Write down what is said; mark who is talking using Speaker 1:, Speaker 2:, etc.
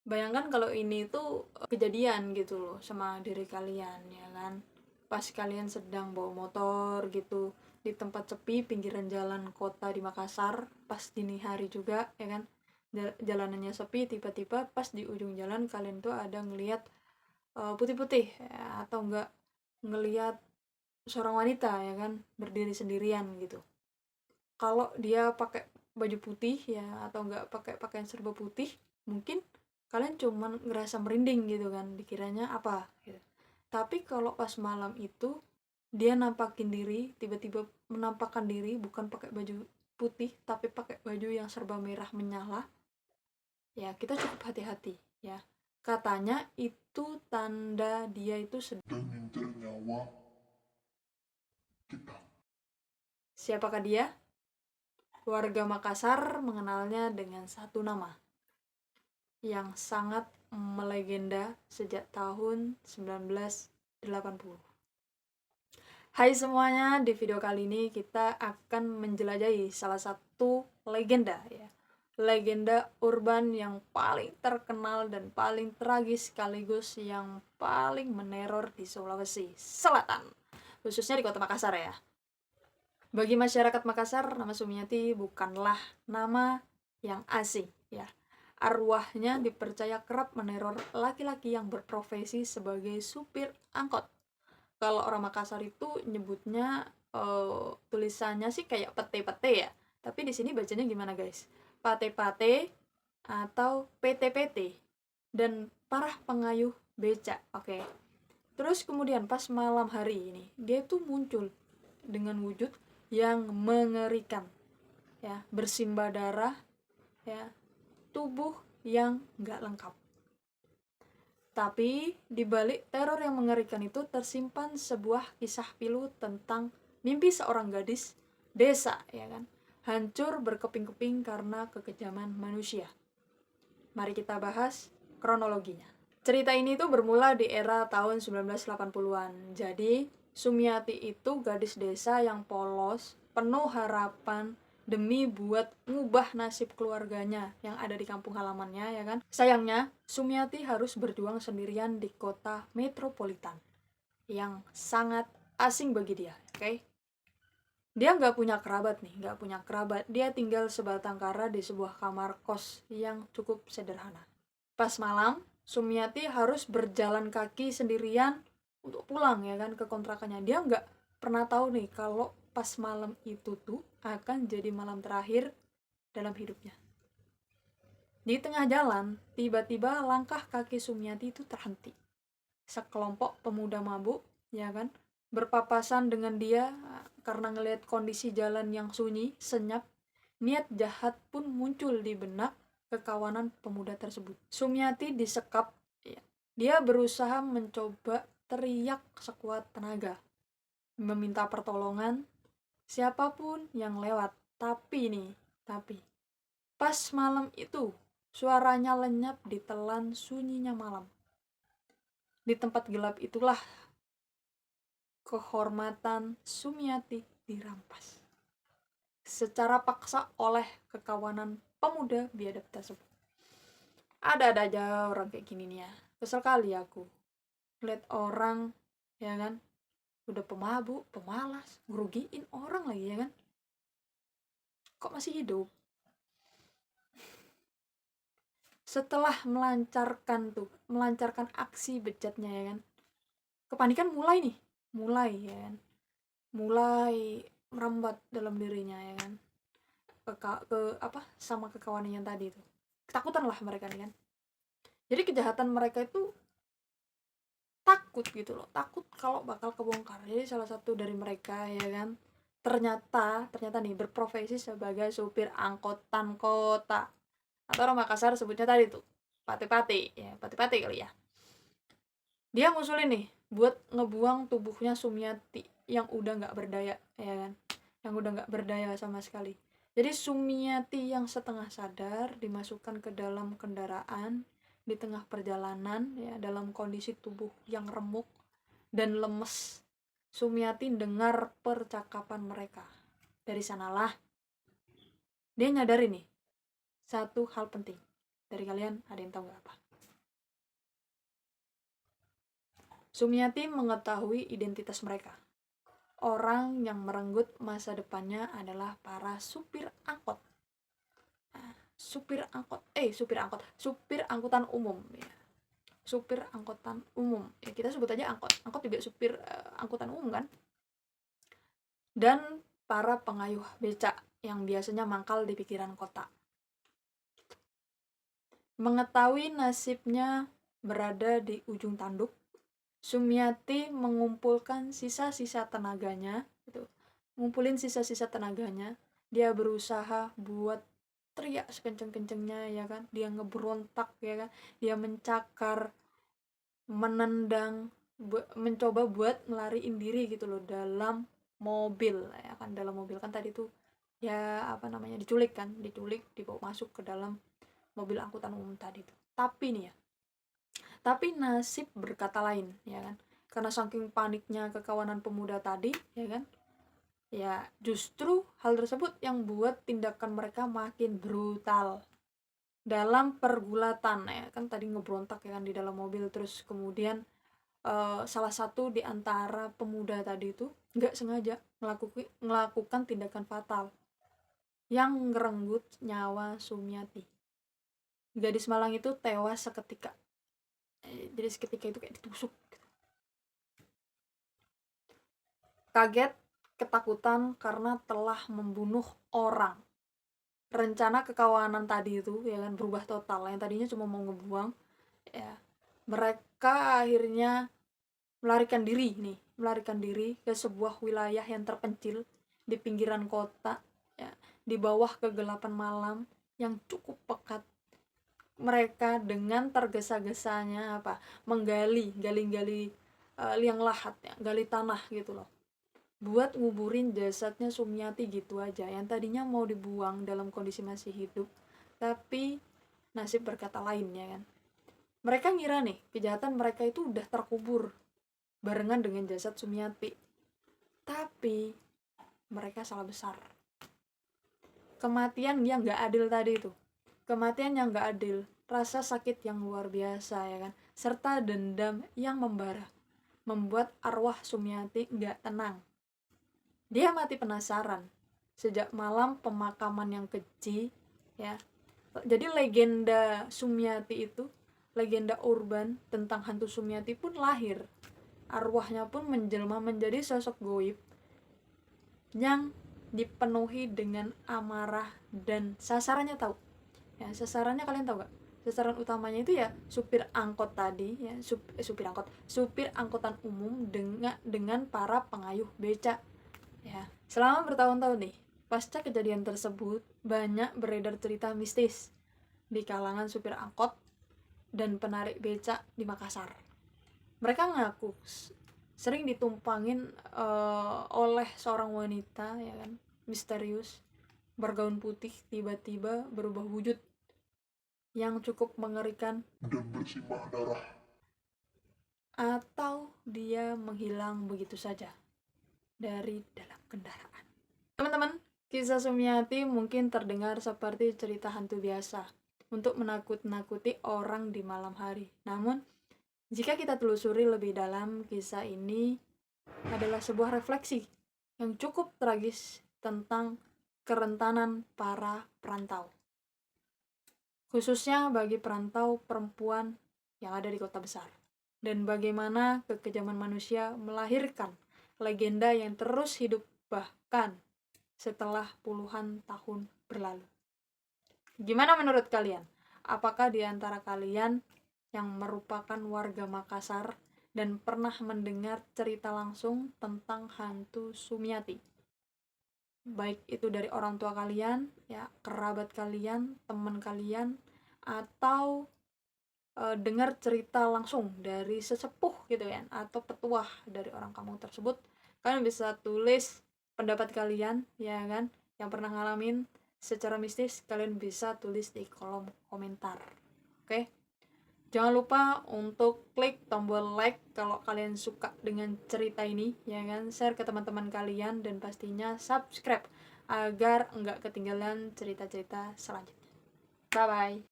Speaker 1: Bayangkan kalau ini tuh kejadian gitu loh sama diri kalian, ya kan? Pas kalian sedang bawa motor gitu di tempat sepi pinggiran jalan kota di Makassar, pas dini hari juga, ya kan? Jalanannya sepi, tiba-tiba pas di ujung jalan kalian tuh ada ngelihat putih-putih, ya, atau enggak ngelihat seorang wanita, ya kan, berdiri sendirian gitu. Kalau dia pakai baju putih ya, atau enggak pakai pakaian serba putih, mungkin kalian cuman ngerasa merinding gitu kan, dikiranya apa gitu. Tapi kalau pas malam itu dia nampakin diri, tiba-tiba menampakkan diri bukan pakai baju putih tapi pakai baju yang serba merah menyala, ya kita cukup hati-hati ya. Katanya itu tanda dia itu sedang mengincar nyawa kita. Siapakah dia? Warga Makassar mengenalnya dengan satu nama yang sangat melegenda sejak tahun 1980. Hai semuanya, di video kali ini kita akan menjelajahi salah satu legenda ya. Legenda urban yang paling terkenal dan paling tragis sekaligus yang paling meneror di Sulawesi Selatan, khususnya di Kota Makassar ya. Bagi masyarakat Makassar, nama Sumiati bukanlah nama yang asing ya. Arwahnya dipercaya kerap meneror laki-laki yang berprofesi sebagai supir angkot. Kalau orang Makassar itu nyebutnya tulisannya sih kayak pete-pete ya. Tapi di sini bacanya gimana guys? Pate-pate atau PT-PT dan para pengayuh becak. Oke. Terus kemudian pas malam hari ini dia tuh muncul dengan wujud yang mengerikan ya, bersimbah darah ya, tubuh yang nggak lengkap. Tapi di balik teror yang mengerikan itu tersimpan sebuah kisah pilu tentang mimpi seorang gadis desa ya kan, hancur berkeping-keping karena kekejaman manusia. Mari kita bahas kronologinya. Cerita ini tuh bermula di era tahun 1980-an. Jadi Sumiati itu gadis desa yang polos, penuh harapan demi buat ngubah nasib keluarganya yang ada di kampung halamannya ya kan. Sayangnya Sumiati harus berjuang sendirian di kota metropolitan yang sangat asing bagi dia, oke? Dia nggak punya kerabat nih, nggak punya kerabat. Dia tinggal sebatang kara di sebuah kamar kos yang cukup sederhana. Pas malam, Sumiati harus berjalan kaki sendirian untuk pulang ya kan ke kontrakannya. Dia nggak pernah tahu nih kalau pas malam itu tuh akan jadi malam terakhir dalam hidupnya. Di tengah jalan, tiba-tiba langkah kaki Sumiati itu terhenti. Sekelompok pemuda mabuk, ya kan, berpapasan dengan dia karena ngelihat kondisi jalan yang sunyi, senyap. Niat jahat pun muncul di benak kekawanan pemuda tersebut. Sumiati disekap, ya. Dia berusaha mencoba teriak sekuat tenaga, meminta pertolongan siapapun yang lewat. Tapi pas malam itu suaranya lenyap ditelan sunyinya malam. Di tempat gelap itulah kehormatan Sumiati dirampas secara paksa oleh kekawanan pemuda biadab tersebut. Ada aja orang kayak gini nih ya. Kesel kali aku lihat orang ya kan, udah pemabuk, pemalas, ngerugiin orang lagi ya kan. Kok masih hidup? Setelah melancarkan aksi bejatnya ya kan, kepanikan mulai ya kan, mulai merambat dalam dirinya ya kan, ke apa sama kekawanannya tadi itu, ketakutan lah mereka nih kan. Jadi kejahatan mereka itu takut gitu loh, takut kalau bakal kebongkar. Jadi salah satu dari mereka ya kan, ternyata nih berprofesi sebagai supir angkutan kota, atau orang Makassar sebutnya tadi tuh pate-pate ya, pate-pate kali ya. Dia ngusulin nih buat ngebuang tubuhnya Sumiati yang udah nggak berdaya ya kan, yang udah nggak berdaya sama sekali. Jadi Sumiati yang setengah sadar dimasukkan ke dalam kendaraan di tengah perjalanan ya, dalam kondisi tubuh yang remuk dan lemes. Sumiati dengar percakapan mereka. Dari sanalah dia nyadari nih satu hal penting. Dari kalian ada yang tahu nggak apa? Sumiati mengetahui identitas mereka. Orang yang merenggut masa depannya adalah para supir angkot. Supir angkutan umum ya. Supir angkutan umum. Ya kita sebut aja angkot. Angkot juga supir angkutan umum kan? Dan para pengayuh becak yang biasanya mangkal di pikiran kota. Mengetahui nasibnya berada di ujung tanduk, Sumiati mengumpulkan sisa-sisa tenaganya, ngumpulin sisa-sisa tenaganya. Dia berusaha buat teriak sekenceng-kencengnya, ya kan, dia ngeberontak, ya kan, dia mencakar, menendang, mencoba buat melariin diri gitu loh dalam mobil, ya kan. Dalam mobil kan tadi tuh ya diculik, dibawa masuk ke dalam mobil angkutan umum tadi tuh. Tapi nasib berkata lain, ya kan, karena saking paniknya kekawanan pemuda tadi, ya kan, ya justru hal tersebut yang buat tindakan mereka makin brutal. Dalam pergulatan, ya kan, tadi ngebrontak, ya kan, di dalam mobil, terus kemudian salah satu di antara pemuda tadi itu nggak sengaja melakukan tindakan fatal yang ngerenggut nyawa Sumiati. Gadis Malang itu tewas seketika. Jadi seketika itu kayak ditusuk. Kaget, ketakutan karena telah membunuh orang. Rencana kekawanan tadi itu, ya kan, berubah total. Yang tadinya cuma mau ngebuang, ya, mereka akhirnya melarikan diri ke sebuah wilayah yang terpencil di pinggiran kota, ya, di bawah kegelapan malam yang cukup pekat. Mereka dengan tergesa-gesanya menggali liang lahat, ya, gali tanah gitu loh, buat nguburin jasadnya Sumiati gitu aja, yang tadinya mau dibuang dalam kondisi masih hidup. Tapi nasib berkata lain, ya kan. Mereka ngira nih kejahatan mereka itu udah terkubur barengan dengan jasad Sumiati. Tapi mereka salah besar. Kematian yang gak adil tadi itu, kematian yang gak adil, rasa sakit yang luar biasa, ya kan, serta dendam yang membara, membuat arwah Sumiati gak tenang. Dia mati penasaran sejak malam pemakaman yang keji, ya. Jadi legenda Sumiati itu, legenda urban tentang hantu Sumiati pun lahir. Arwahnya pun menjelma menjadi sosok goib yang dipenuhi dengan amarah, dan sasarannya tahu. Ya, sasarannya kalian tahu gak? Sasaran utamanya itu ya supir angkot tadi, ya, supir angkutan umum dengan para pengayuh becak. Ya, selama bertahun-tahun nih, pasca kejadian tersebut, banyak beredar cerita mistis di kalangan supir angkot dan penarik becak di Makassar. Mereka ngaku sering ditumpangin oleh seorang wanita, ya kan, misterius, bergaun putih, tiba-tiba berubah wujud yang cukup mengerikan dan bersimbah darah, atau dia menghilang begitu saja dari dalam kendaraan. Teman-teman, kisah Sumiati mungkin terdengar seperti cerita hantu biasa untuk menakut-nakuti orang di malam hari. Namun, jika kita telusuri lebih dalam, kisah ini adalah sebuah refleksi yang cukup tragis tentang kerentanan para perantau. Khususnya bagi perantau perempuan yang ada di kota besar. Dan bagaimana kekejaman manusia melahirkan legenda yang terus hidup bahkan setelah puluhan tahun berlalu. Gimana menurut kalian? Apakah di antara kalian yang merupakan warga Makassar dan pernah mendengar cerita langsung tentang hantu Sumiati? Baik itu dari orang tua kalian, ya, kerabat kalian, teman kalian, atau dengar cerita langsung dari sesepuh gitu ya, atau petuah dari orang kampung tersebut. Kalian bisa tulis pendapat kalian, ya kan, yang pernah ngalamin secara mistis. Kalian bisa tulis di kolom komentar. Oke? Jangan lupa untuk klik tombol like kalau kalian suka dengan cerita ini, ya kan, share ke teman-teman kalian, dan pastinya subscribe agar enggak ketinggalan cerita-cerita selanjutnya. Bye bye.